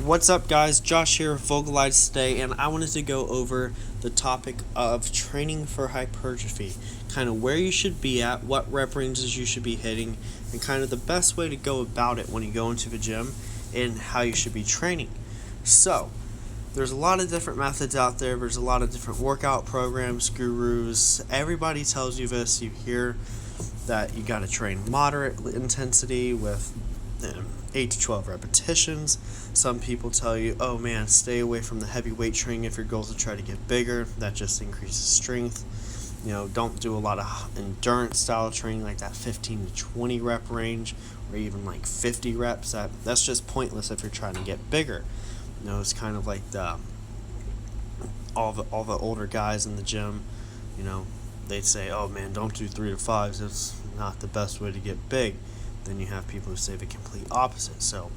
What's up, guys? Josh here, Vocalize today, and I wanted to go over the topic of training for hypertrophy, kind of where you should be at, what rep ranges you should be hitting, and kind of the best way to go about it when you go into the gym and how you should be training. So, there's a lot of different methods out there. There's a lot of different workout programs, gurus. Everybody tells you this. You hear that you got to train moderate intensity with 8 to 12 repetitions. Some people tell you, oh man, stay away from the heavy weight training if your goal is to try to get bigger. That just increases strength. Don't do a lot of endurance style training like that 15 to 20 rep range or even like 50 reps. That's just pointless if you're trying to get bigger. It's kind of like all the older guys in the gym, they'd say, oh man, don't do 3 to 5s. It's not the best way to get big. Then you have people who say the complete opposite. So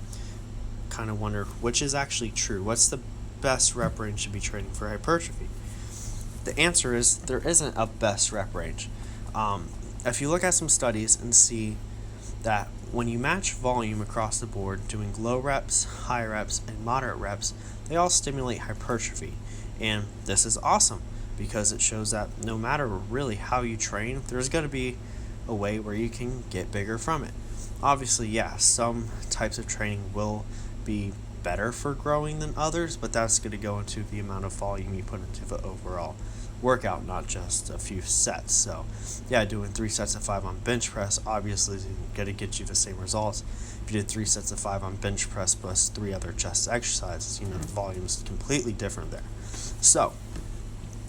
kind of wonder which is actually true. What's the best rep range to be training for hypertrophy? The answer is there isn't a best rep range. If you look at some studies and see that when you match volume across the board, doing low reps, high reps, and moderate reps, they all stimulate hypertrophy. And this is awesome because it shows that no matter really how you train, there's going to be a way where you can get bigger from it. Obviously, yeah, some types of training will be better for growing than others, but that's going to go into the amount of volume you put into the overall workout, not just a few sets. So, yeah, doing 3 sets of 5 on bench press obviously is going to get you the same results. If you did 3 sets of 5 on bench press plus 3 other chest exercises, the volume is completely different there. So,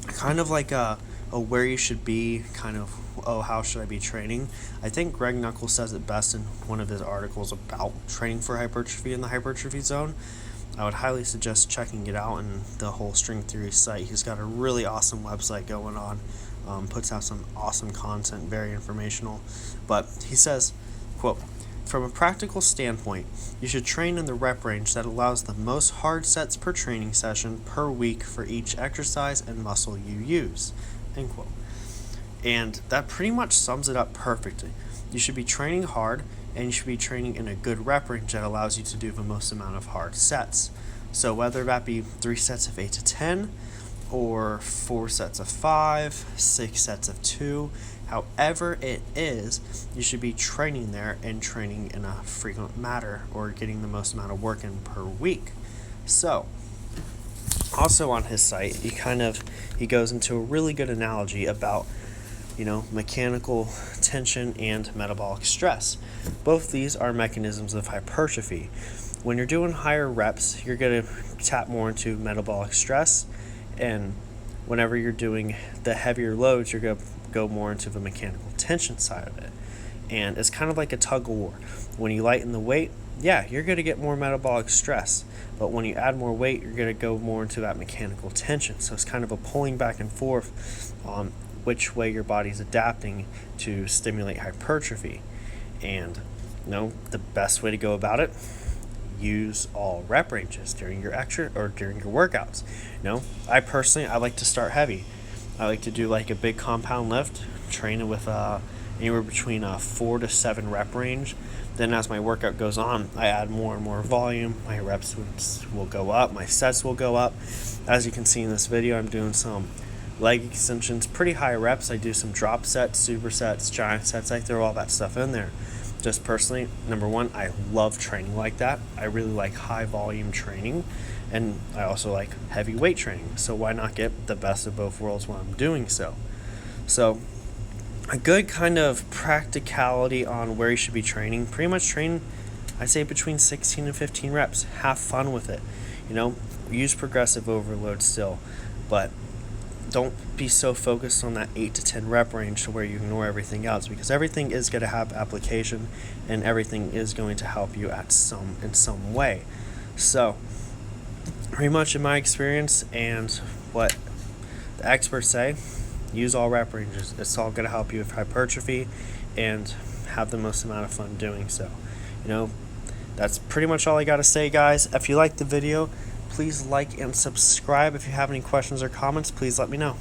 kind of like a where you should be, kind of, how should I be training? I think Greg Nuckols says it best in one of his articles about training for hypertrophy in the hypertrophy zone. I would highly suggest checking it out in the whole String Theory site. He's got a really awesome website going on, puts out some awesome content, very informational. But he says, quote, from a practical standpoint, you should train in the rep range that allows the most hard sets per training session per week for each exercise and muscle you use, end quote. And that pretty much sums it up perfectly. You should be training hard, and you should be training in a good rep range that allows you to do the most amount of hard sets. So whether that be 3 sets of 8 to 10, or 4 sets of 5, 6 sets of 2, however it is, you should be training there and training in a frequent manner or getting the most amount of work in per week. So, also on his site, he goes into a really good analogy about mechanical tension and metabolic stress. Both these are mechanisms of hypertrophy. When you're doing higher reps, you're going to tap more into metabolic stress, and whenever you're doing the heavier loads, you're going to go more into the mechanical tension side of it. And it's kind of like a tug of war. When you lighten the weight, yeah, you're going to get more metabolic stress, but when you add more weight, you're going to go more into that mechanical tension. So it's kind of a pulling back and forth on which way your body's adapting to stimulate hypertrophy. And the best way to go about it, use all rep ranges during your during your workouts. I like to start heavy. I like to do like a big compound lift, train it with anywhere between a 4 to 7 rep range. Then as my workout goes on, I add more and more volume. My reps will go up, my sets will go up. As you can see in this video, I'm doing some leg extensions, pretty high reps. I do some drop sets, supersets, giant sets. I throw all that stuff in there. Just personally, number one, I love training like that. I really like high volume training, and I also like heavy weight training. So why not get the best of both worlds while I'm doing so? So a good kind of practicality on where you should be training. Pretty much train, I'd say, between 16 and 15 reps. Have fun with it. Use progressive overload still, but don't be so focused on that 8 to 10 rep range to where you ignore everything else, because everything is going to have application and everything is going to help you in some way. So pretty much in my experience and what the experts say, use all rep ranges. It's all going to help you with hypertrophy and have the most amount of fun doing so. That's pretty much all I got to say, guys. If you liked the video, please like and subscribe. If you have any questions or comments, please let me know.